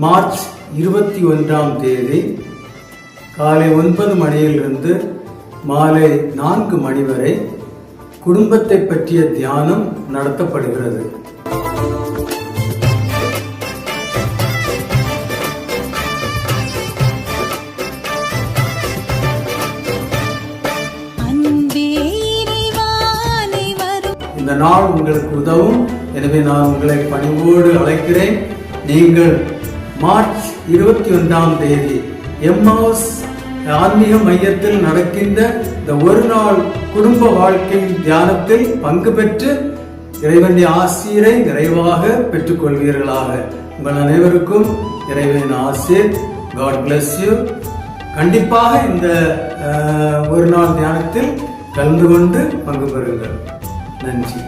March 21 காலை 9 மணியிலிருந்து மாலை 4 மணி வரை குடும்பத்தை பற்றிய தியானம் நடத்தப்படுகிறது. இந்த நாள் உங்களுக்கு உதவும். எனவே நான் உங்களை பணிவோடு அழைக்கிறேன். நீங்கள் மார்ச் 21 எம்மாவுஸ் ஆன்மீக மையத்தில் நடக்கின்ற இந்த ஒரு நாள் குடும்ப வாழ்க்கையின் தியானத்தில் பங்கு பெற்று இறைவனுடைய ஆசீரை நிறைவாக பெற்றுக் கொள்வீர்களாக. உங்கள் அனைவருக்கும் இறைவனின் ஆசீர். God bless you. கண்டிப்பாக இந்த ஒரு நாள் தியானத்தில் கலந்து கொண்டு பங்கு பெறுங்கள். நன்றி.